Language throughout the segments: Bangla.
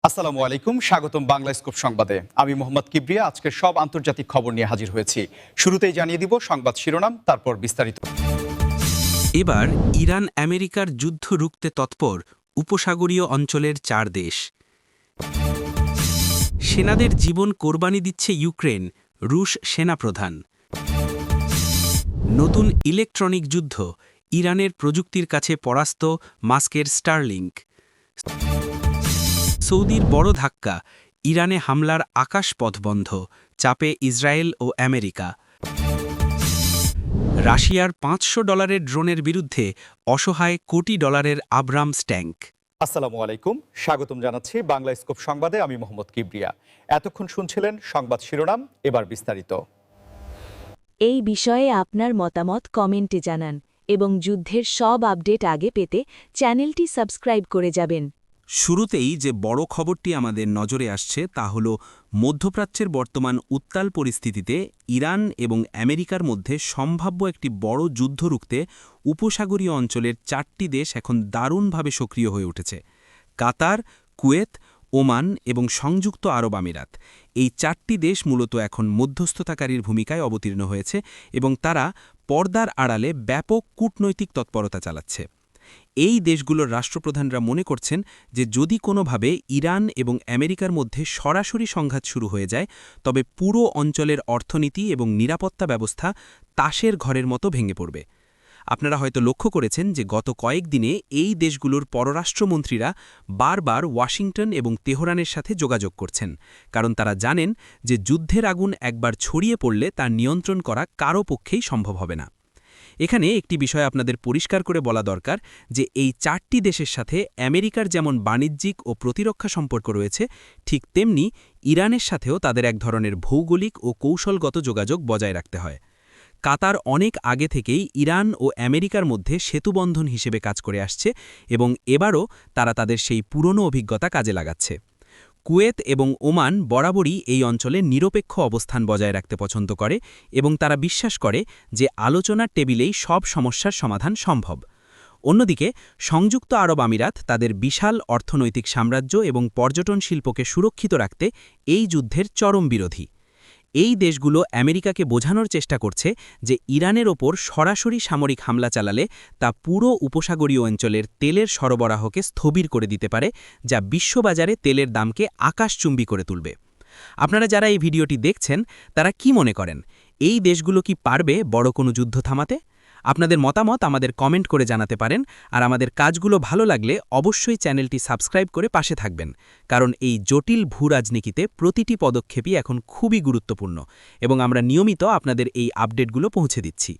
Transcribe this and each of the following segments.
আসসালামু আলাইকুম, স্বাগতম বাংলা স্কোপ সংবাদে। আমি মোহাম্মদ কিবরিয়া আজকের সব আন্তর্জাতিক খবর নিয়ে হাজির হয়েছি। শুরুতেই জানিয়ে দিব সংবাদ শিরোনাম, তারপর বিস্তারিত। এবার ইরান আমেরিকার যুদ্ধ রুখতে তৎপর উপসাগরীয় অঞ্চলের 4 দেশ। সেনাদের জীবন কোরবানি দিচ্ছে ইউক্রেন, রুশ সেনাপ্রধান। নতুন ইলেকট্রনিক যুদ্ধ, ইরানের প্রযুক্তির কাছে পরাস্ত মাস্কের স্টারলিংক। সৌদির বড় ধাক্কা, ইরানে হামলার আকাশপথ বন্ধ, চাপে ইসরায়েল ও আমেরিকা। রাশিয়ার $500 ড্রোনের বিরুদ্ধে অসহায় কোটি ডলারের আব্রামস ট্যাঙ্ক। আসসালামু আলাইকুম, স্বাগতম জানাচ্ছি বাংলা স্কোপ সংবাদে। আমি মোহাম্মদ কিবরিয়া। এতক্ষণ শুনছিলেন সংবাদ শিরোনাম, এবার বিস্তারিত। এই বিষয়ে আপনার মতামত কমেন্টে জানান এবং যুদ্ধের সব আপডেট আগে পেতে চ্যানেলটি সাবস্ক্রাইব করে যাবেন। শুরুতেই যে বড় খবরটি আমাদের নজরে আসছে তা হল মধ্যপ্রাচ্যের বর্তমান উত্তাল পরিস্থিতিতে ইরান এবং আমেরিকার মধ্যে সম্ভাব্য একটি বড় যুদ্ধ রুখতে উপসাগরীয় অঞ্চলের 4টি দেশ এখন দারুণভাবে সক্রিয় হয়ে উঠেছে। কাতার, কুয়েত, ওমান এবং সংযুক্ত আরব আমিরাত, এই 4টি দেশ মূলত এখন মধ্যস্থতাকারীর ভূমিকায় অবতীর্ণ হয়েছে এবং তারা পর্দার আড়ালে ব্যাপক কূটনৈতিক তৎপরতা চালাচ্ছে। এই দেশগুলোর রাষ্ট্রপ্রধানরা মনে করছেন যে যদি কোনোভাবে ইরান এবং আমেরিকার মধ্যে সরাসরি সংঘাত শুরু হয়ে যায় তবে পুরো অঞ্চলের অর্থনীতি এবং নিরাপত্তা ব্যবস্থা তাসের ঘরের মতো ভেঙে পড়বে। আপনারা হয়তো লক্ষ্য করেছেন যে গত কয়েকদিনে এই দেশগুলোর পররাষ্ট্রমন্ত্রীরা বারবার ওয়াশিংটন এবং তেহরানের সাথে যোগাযোগ করছেন, কারণ তারা জানেন যে যুদ্ধের আগুন একবার ছড়িয়ে পড়লে তা নিয়ন্ত্রণ করা কারও পক্ষেই সম্ভব হবে না। এখানে একটি বিষয় আপনাদের পরিষ্কার করে বলা দরকার যে এই 4টি দেশের সাথে আমেরিকার যেমন বাণিজ্যিক ও প্রতিরক্ষা সম্পর্ক রয়েছে, ঠিক তেমনি ইরানের সাথেও তাদের এক ধরনের ভৌগোলিক ও কৌশলগত যোগাযোগ বজায় রাখতে হয়। কাতার অনেক আগে থেকেই ইরান ও আমেরিকার মধ্যে সেতুবন্ধন হিসেবে কাজ করে আসছে এবং এবারও তারা তাদের সেই পুরনো অভিজ্ঞতা কাজে লাগাচ্ছে। কুয়েত এবং ওমান বরাবরই এই অঞ্চলে নিরপেক্ষ অবস্থান বজায় রাখতে পছন্দ করে এবং তারা বিশ্বাস করে যে আলোচনার টেবিলেই সব সমস্যার সমাধান সম্ভব। অন্যদিকে সংযুক্ত আরব আমিরাত তাদের বিশাল অর্থনৈতিক সাম্রাজ্য এবং পর্যটন শিল্পকে সুরক্ষিত রাখতে এই যুদ্ধের চরম বিরোধী। এই দেশগুলো আমেরিকাকে বোঝানোর চেষ্টা করছে যে ইরানের ওপর সরাসরি সামরিক হামলা চালালে তা পুরো উপসাগরীয় অঞ্চলের তেলের সরবরাহকে স্থবির করে দিতে পারে, যা বিশ্ববাজারে তেলের দামকে আকাশচুম্বী করে তুলবে। আপনারা যারা এই ভিডিওটি দেখছেন তারা কি মনে করেন, এই দেশগুলো কি পারবে বড় কোনো যুদ্ধ থামাতে? আপনাদের মতামত আমাদের কমেন্ট করে জানাতে পারেন, আর আমাদের কাজগুলো ভালো লাগলে অবশ্যই চ্যানেলটি সাবস্ক্রাইব করে পাশে থাকবেন, কারণ এই জটিল ভূরাজনীতিতে প্রতিটি পদক্ষেপই এখন খুবই গুরুত্বপূর্ণ এবং আমরা নিয়মিত আপনাদের এই আপডেটগুলো পৌঁছে দিচ্ছি।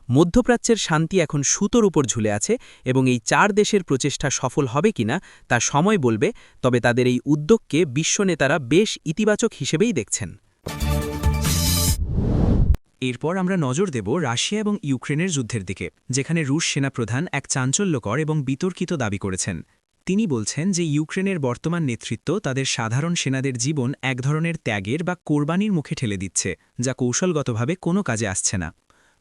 মধ্যপ্রাচ্যের শান্তি এখন সুতোর উপর ঝুলে আছে এবং এই 4 দেশের প্রচেষ্টা সফল হবে কিনা তা সময় বলবে, তবে তাদের এই উদ্যোগকে বিশ্ব নেতারা বেশ ইতিবাচক হিসেবেই দেখছেন। এরপর আমরা নজর দেব রাশিয়া এবং ইউক্রেনের যুদ্ধের দিকে, যেখানে রুশ সেনাপ্রধান এক চাঞ্চল্যকর এবং বিতর্কিত দাবি করেছেন। তিনি বলছেন যে ইউক্রেনের বর্তমান নেতৃত্ব তাদের সাধারণ সেনাদের জীবন এক ধরনের ত্যাগের বা কোরবানির মুখে ঠেলে দিচ্ছে, যা কৌশলগতভাবে কোনো কাজে আসছে না।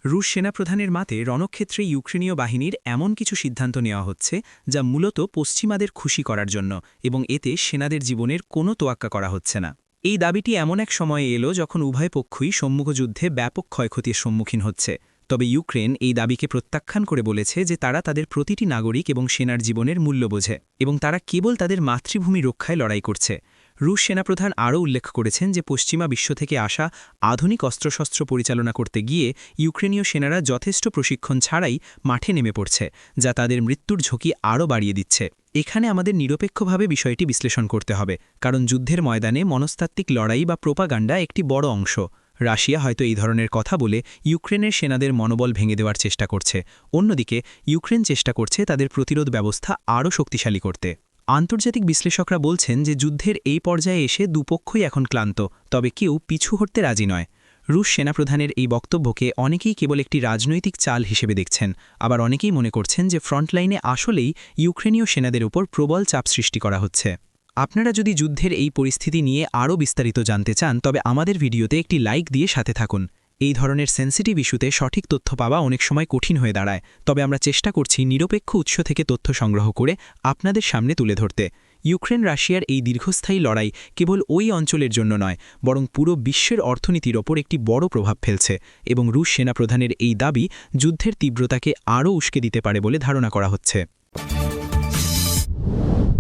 রুশ সেনাপ্রধানের মতে রণক্ষেত্রে ইউক্রেনীয় বাহিনীর এমন কিছু সিদ্ধান্ত নেওয়া হচ্ছে যা মূলত পশ্চিমাদের খুশি করার জন্য, এবং এতে সেনাদের জীবনের কোনো তোয়াক্কা করা হচ্ছে না। এই দাবিটি এমন এক সময়ে এলো যখন উভয় পক্ষই সম্মুখযুদ্ধে ব্যাপক ক্ষয়ক্ষতির সম্মুখীন হচ্ছে। তবে ইউক্রেন এই দাবিকে প্রত্যাখ্যান করে বলেছে যে তারা তাদের প্রতিটি নাগরিক এবং সেনার জীবনের মূল্য বোঝে এবং তারা কেবল তাদের মাতৃভূমি রক্ষায় লড়াই করছে। রুশ সেনাপ্রধান আরও উল্লেখ করেছেন যে পশ্চিমা বিশ্ব থেকে আসা আধুনিক অস্ত্রশস্ত্র পরিচালনা করতে গিয়ে ইউক্রেনীয় সেনারা যথেষ্ট প্রশিক্ষণ ছাড়াই মাঠে নেমে পড়ছে, যা তাদের মৃত্যুর ঝুঁকি আরও বাড়িয়ে দিচ্ছে। এখানে আমাদের নিরপেক্ষভাবে বিষয়টি বিশ্লেষণ করতে হবে, কারণ যুদ্ধের ময়দানে মনস্তাত্ত্বিক লড়াই বা প্রোপাগান্ডা একটি বড় অংশ। রাশিয়া হয়তো এই ধরনের কথা বলে ইউক্রেনের সেনাদের মনোবল ভেঙে দেওয়ার চেষ্টা করছে, অন্যদিকে ইউক্রেন চেষ্টা করছে তাদের প্রতিরোধ ব্যবস্থা আরও শক্তিশালী করতে। আন্তর্জাতিক বিশ্লেষকরা বলছেন যে যুদ্ধের এই পর্যায়ে এসে দুপক্ষই এখন ক্লান্ত, তবে কেউ পিছু হটতে রাজি নয়। রুশ সেনাপ্রধানের এই বক্তব্যকে অনেকেই কেবল একটি রাজনৈতিক চাল হিসেবে দেখছেন, আবার অনেকেই মনে করছেন যে ফ্রন্টলাইনে আসলেই ইউক্রেনীয় সেনাদের উপর প্রবল চাপ সৃষ্টি করা হচ্ছে। আপনারা যদি যুদ্ধের এই পরিস্থিতি নিয়ে আরও বিস্তারিত জানতে চান তবে আমাদের ভিডিওতে একটি লাইক দিয়ে সাথে থাকুন। এই ধরনের সেন্সিটিভ ইস্যুতে সঠিক তথ্য পাওয়া অনেক সময় কঠিন হয়ে দাঁড়ায়, তবে আমরা চেষ্টা করছি নিরপেক্ষ উৎস থেকে তথ্য সংগ্রহ করে আপনাদের সামনে তুলে ধরতে। ইউক্রেন রাশিয়ার এই দীর্ঘস্থায়ী লড়াই কেবল ওই অঞ্চলের জন্য নয়, বরং পুরো বিশ্বের অর্থনীতির ওপর একটি বড় প্রভাব ফেলছে এবং রুশ সেনাপ্রধানের এই দাবি যুদ্ধের তীব্রতাকে আরও উস্কে দিতে পারে বলে ধারণা করা হচ্ছে।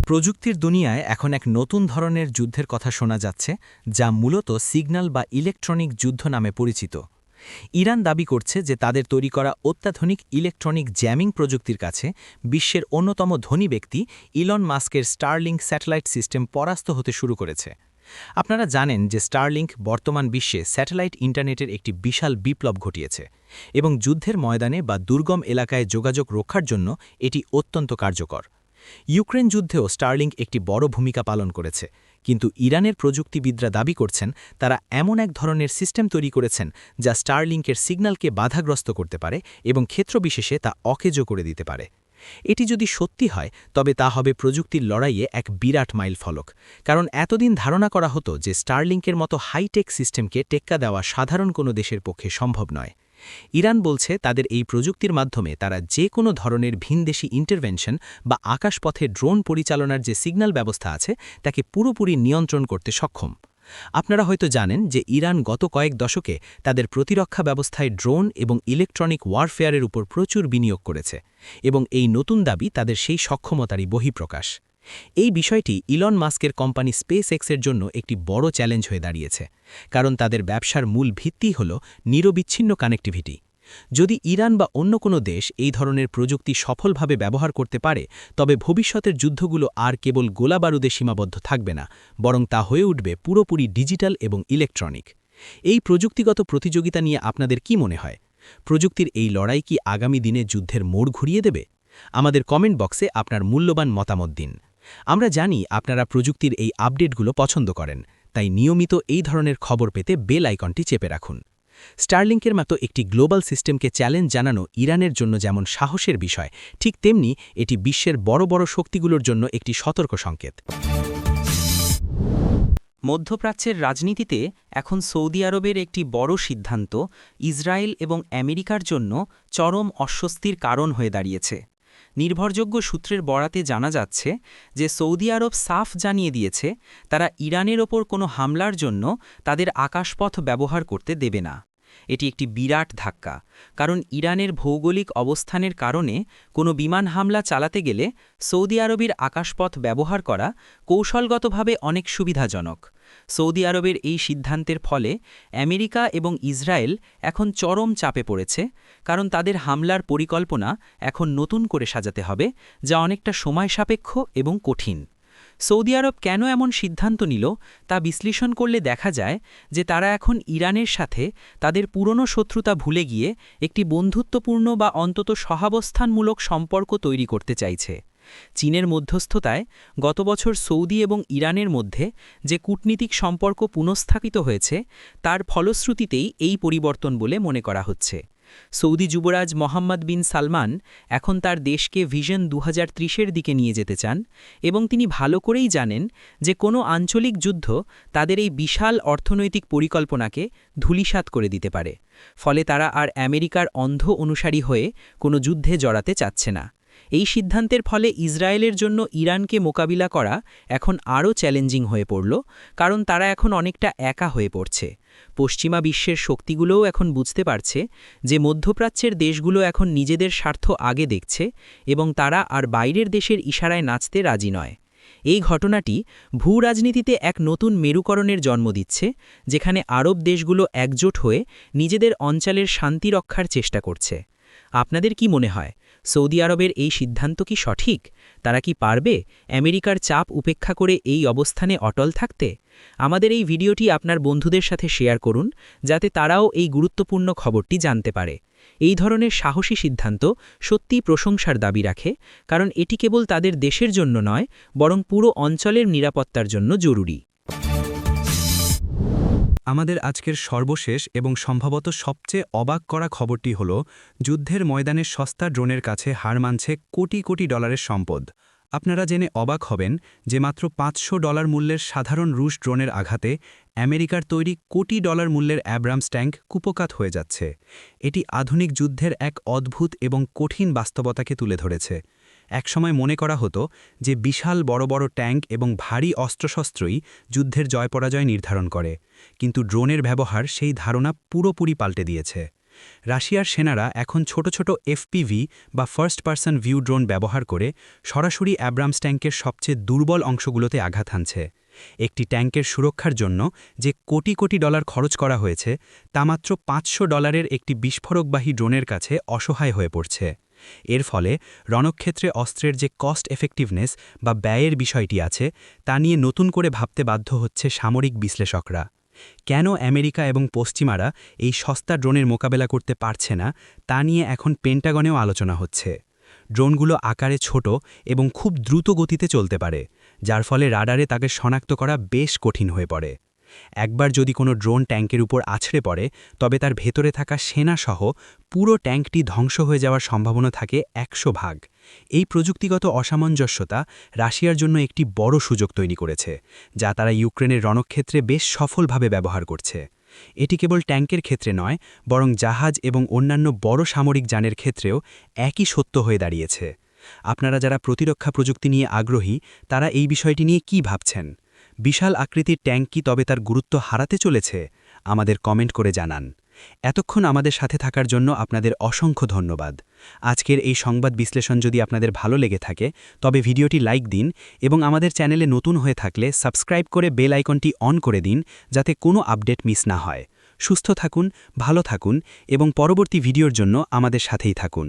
প্রযুক্তির দুনিয়ায় এখন এক নতুন ধরনের যুদ্ধের কথা শোনা যাচ্ছে, যা মূলত সিগন্যাল বা ইলেকট্রনিক যুদ্ধ নামে পরিচিত। ইরান দাবি করছে যে তাদের তৈরি করা অত্যাধুনিক ইলেকট্রনিক জ্যামিং প্রযুক্তির কাছে বিশ্বের অন্যতম ধনী ব্যক্তি ইলন মাস্কের স্টারলিংক স্যাটেলাইট সিস্টেম পরাস্ত হতে শুরু করেছে। আপনারা জানেন যে স্টারলিংক বর্তমান বিশ্বে স্যাটেলাইট ইন্টারনেটের একটি বিশাল বিপ্লব ঘটিয়েছে এবং যুদ্ধের ময়দানে বা দুর্গম এলাকায় যোগাযোগ রক্ষার জন্য এটি অত্যন্ত কার্যকর। ইউক্রেন যুদ্ধেও স্টারলিংক একটি বড় ভূমিকা পালন করেছে, কিন্তু ইরানের প্রযুক্তিবিদরা দাবি করছেন তারা এমন এক ধরনের সিস্টেম তৈরি করেছেন যা স্টারলিংকের সিগন্যালকে বাধাগ্রস্ত করতে পারে এবং ক্ষেত্রবিশেষে তা অকেজো করে দিতে পারে। এটি যদি সত্যি হয় তবে তা হবে প্রযুক্তির লড়াইয়ে এক বিরাট মাইলফলক, কারণ এতদিন ধারণা করা হতো যে স্টারলিংকের মতো হাইটেক সিস্টেমকে টেক্কা দেওয়া সাধারণ কোনো দেশের পক্ষে সম্ভব নয়। ইরান বলছে তাদের এই প্রযুক্তির মাধ্যমে তারা যে কোনো ধরনের ভিনদেশি ইন্টারভেনশন বা আকাশপথে ড্রোন পরিচালনার যে সিগন্যাল ব্যবস্থা আছে তাকে পুরোপুরি নিয়ন্ত্রণ করতে সক্ষম। আপনারা হয়তো জানেন যে ইরান গত কয়েক দশকে তাদের প্রতিরক্ষা ব্যবস্থায় ড্রোন এবং ইলেকট্রনিক ওয়ারফেয়ারের উপর প্রচুর বিনিয়োগ করেছে এবং এই নতুন দাবি তাদের সেই সক্ষমতারই বহিঃপ্রকাশ। এই বিষয়টি ইলন মাস্কের কোম্পানি স্পেস এক্সের জন্য একটি বড় চ্যালেঞ্জ হয়ে দাঁড়িয়েছে, কারণ তাদের ব্যবসার মূল ভিত্তি হল নিরবিচ্ছিন্ন কানেক্টিভিটি। যদি ইরান বা অন্য কোনো দেশ এই ধরনের প্রযুক্তি সফলভাবে ব্যবহার করতে পারে, তবে ভবিষ্যতের যুদ্ধগুলো আর কেবল গোলাবারুদে সীমাবদ্ধ থাকবে না, বরং তা হয়ে উঠবে পুরোপুরি ডিজিটাল এবং ইলেকট্রনিক। এই প্রযুক্তিগত প্রতিযোগিতা নিয়ে আপনাদের কি মনে হয়? প্রযুক্তির এই লড়াই কি আগামী দিনে যুদ্ধের মোড় ঘুরিয়ে দেবে? আমাদের কমেন্ট বক্সে আপনার মূল্যবান মতামত দিন। আমরা জানি আপনারা প্রযুক্তির এই আপডেটগুলো পছন্দ করেন, তাই নিয়মিত এই ধরনের খবর পেতে বেল আইকনটি চেপে রাখুন। স্টারলিংকের মতো একটি গ্লোবাল সিস্টেমকে চ্যালেঞ্জ জানানো ইরানের জন্য যেমন সাহসের বিষয়, ঠিক তেমনি এটি বিশ্বের বড় বড় শক্তিগুলোর জন্য একটি সতর্ক সংকেত। মধ্যপ্রাচ্যের রাজনীতিতে এখন সৌদি আরবের একটি বড় সিদ্ধান্ত ইসরায়েল এবং আমেরিকার জন্য চরম অস্বস্তির কারণ হয়ে দাঁড়িয়েছে। নির্ভরযোগ্য সূত্রের বরাতে জানা যাচ্ছে যে সৌদি আরব সাফ জানিয়ে দিয়েছে তারা ইরানের ওপর কোনো হামলার জন্য তাদের আকাশপথ ব্যবহার করতে দেবে না। এটি একটি বিরাট ধাক্কা, কারণ ইরানের ভৌগোলিক অবস্থানের কারণে কোনো বিমান হামলা চালাতে গেলে সৌদি আরবের আকাশপথ ব্যবহার করা কৌশলগতভাবে অনেক সুবিধাজনক। সৌদি আরবের এই সিদ্ধান্তের ফলে আমেরিকা এবং ইসরায়েল এখন চরম চাপে পড়েছে, কারণ তাদের হামলার পরিকল্পনা এখন নতুন করে সাজাতে হবে, যা অনেকটা সময় সাপেক্ষ এবং কঠিন। সৌদি আরব কেন এমন সিদ্ধান্ত নিল তা বিশ্লেষণ করলে দেখা যায় যে তারা এখন ইরানের সাথে তাদের পুরনো শত্রুতা ভুলে গিয়ে একটি বন্ধুত্বপূর্ণ বা অন্তত সহাবস্থানমূলক সম্পর্ক তৈরি করতে চাইছে। চীনের মধ্যস্থতায় গত বছর সৌদি এবং ইরানের মধ্যে যে কূটনীতিক সম্পর্ক পুনঃস্থাপিত হয়েছে তার ফলশ্রুতিতেই এই পরিবর্তন বলে মনে করা হচ্ছে। সৌদি যুবরাজ মোহাম্মদ বিন সালমান এখন তার দেশকে ভিশন 2030-এর দিকে নিয়ে যেতে চান এবং তিনি ভালো করেই জানেন যে কোনো আঞ্চলিক যুদ্ধ তাদের এই বিশাল অর্থনৈতিক পরিকল্পনাকে ধূলিসাৎ করে দিতে পারে। ফলে তারা আর আমেরিকার অন্ধ অনুসারী হয়ে কোনো যুদ্ধে জড়াতে চাচ্ছে না। এই সিদ্ধান্তের ফলে ইসরায়েলের জন্য ইরানকে মোকাবিলা করা এখন আরও চ্যালেঞ্জিং হয়ে পড়ল, কারণ তারা এখন অনেকটা একা হয়ে পড়ছে। পশ্চিমা বিশ্বের শক্তিগুলোও এখন বুঝতে পারছে যে মধ্যপ্রাচ্যের দেশগুলো এখন নিজেদের স্বার্থ আগে দেখছে এবং তারা আর বাইরের দেশের ইশারায় নাচতে রাজি নয়। এই ঘটনাটি ভূরাজনীতিতে এক নতুন মেরুকরণের জন্ম দিচ্ছে, যেখানে আরব দেশগুলো একজোট হয়ে নিজেদের অঞ্চলের শান্তি রক্ষার চেষ্টা করছে। আপনাদের কি মনে হয়, সৌদি আরবের এই সিদ্ধান্ত কি সঠিক? তারা কি পারবে আমেরিকার চাপ উপেক্ষা করে এই অবস্থানে অটল থাকতে? আমাদের এই ভিডিওটি আপনার বন্ধুদের সাথে শেয়ার করুন, যাতে তারাও এই গুরুত্বপূর্ণ খবরটি জানতে পারে। এই ধরনের সাহসী সিদ্ধান্ত সত্যিই প্রশংসার দাবি রাখে, কারণ এটি কেবল তাদের দেশের জন্য নয়, বরং পুরো অঞ্চলের নিরাপত্তার জন্য জরুরি। আমাদের আজকের সর্বশেষ এবং সম্ভবত সবচেয়ে অবাক করা খবরটি হল যুদ্ধের ময়দানে সস্তা ড্রোনের কাছে হার মানছে কোটি কোটি ডলারের সম্পদ। আপনারা জেনে অবাক হবেন যে মাত্র $500 মূল্যের সাধারণ রুশ ড্রোনের আঘাতে আমেরিকার তৈরি কোটি ডলার মূল্যের অ্যাব্রামস ট্যাঙ্ক কুপোকাত হয়ে যাচ্ছে। এটি আধুনিক যুদ্ধের এক অদ্ভুত এবং কঠিন বাস্তবতাকে তুলে ধরেছে। একসময় মনে করা হতো যে বিশাল বড় বড় ট্যাঙ্ক এবং ভারী অস্ত্রশস্ত্রই যুদ্ধের জয়-পরাজয় নির্ধারণ করে, কিন্তু ড্রোনের ব্যবহার সেই ধারণা পুরোপুরি পাল্টে দিয়েছে। রাশিয়ার সেনারা এখন ছোট ছোট এফপিভি বা ফার্স্ট পারসন ভিউ ড্রোন ব্যবহার করে সরাসরি অ্যাব্রামস ট্যাঙ্কের সবচেয়ে দুর্বল অংশগুলোতে আঘাত হানছে। একটি ট্যাঙ্কের সুরক্ষার জন্য যে কোটি কোটি ডলার খরচ করা হয়েছে তা মাত্র $500 একটি বিস্ফোরকবাহী ড্রোনের কাছে অসহায় হয়ে পড়ছে। এর ফলে রণক্ষেত্রে অস্ত্রের যে কস্ট এফেক্টিভনেস বা ব্যয়ের বিষয়টি আছে তা নিয়ে নতুন করে ভাবতে বাধ্য হচ্ছে সামরিক বিশ্লেষকরা। কেন আমেরিকা এবং পশ্চিমারা এই সস্তা ড্রোনের মোকাবেলা করতে পারছে না তা নিয়ে এখন পেন্টাগনেও আলোচনা হচ্ছে। ড্রোনগুলো আকারে ছোট এবং খুব দ্রুত গতিতে চলতে পারে, যার ফলে রাডারে তাকে শনাক্ত করা বেশ কঠিন হয়ে পড়ে। একবার যদি কোনো ড্রোন ট্যাঙ্কের উপর আছড়ে পড়ে তবে তার ভেতরে থাকা সেনাসহ পুরো ট্যাঙ্কটি ধ্বংস হয়ে যাওয়ার সম্ভাবনা থাকে 100 ভাগ। এই প্রযুক্তিগত অসামঞ্জস্যতা রাশিয়ার জন্য একটি বড় সুযোগ তৈরি করেছে, যা তারা ইউক্রেনের রণক্ষেত্রে বেশ সফলভাবে ব্যবহার করছে। এটি কেবল ট্যাঙ্কের ক্ষেত্রে নয়, বরং জাহাজ এবং অন্যান্য বড় সামরিক যানের ক্ষেত্রেও একই সত্য হয়ে দাঁড়িয়েছে। আপনারা যারা প্রতিরক্ষা প্রযুক্তি নিয়ে আগ্রহী তারা এই বিষয়টি নিয়ে কি ভাবছেন? বিশাল আকৃতির ট্যাঙ্ক কি তবে তার গুরুত্ব হারাতে চলেছে? আমাদের কমেন্ট করে জানান। এতক্ষণ আমাদের সাথে থাকার জন্য আপনাদের অসংখ্য ধন্যবাদ। আজকের এই সংবাদ বিশ্লেষণ যদি আপনাদের ভালো লেগে থাকে তবে ভিডিওটি লাইক দিন এবং আমাদের চ্যানেলে নতুন হয়ে থাকলে সাবস্ক্রাইব করে বেল আইকনটি অন করে দিন, যাতে কোনো আপডেট মিস না হয়। সুস্থ থাকুন, ভালো থাকুন এবং পরবর্তী ভিডিওর জন্য আমাদের সাথেই থাকুন।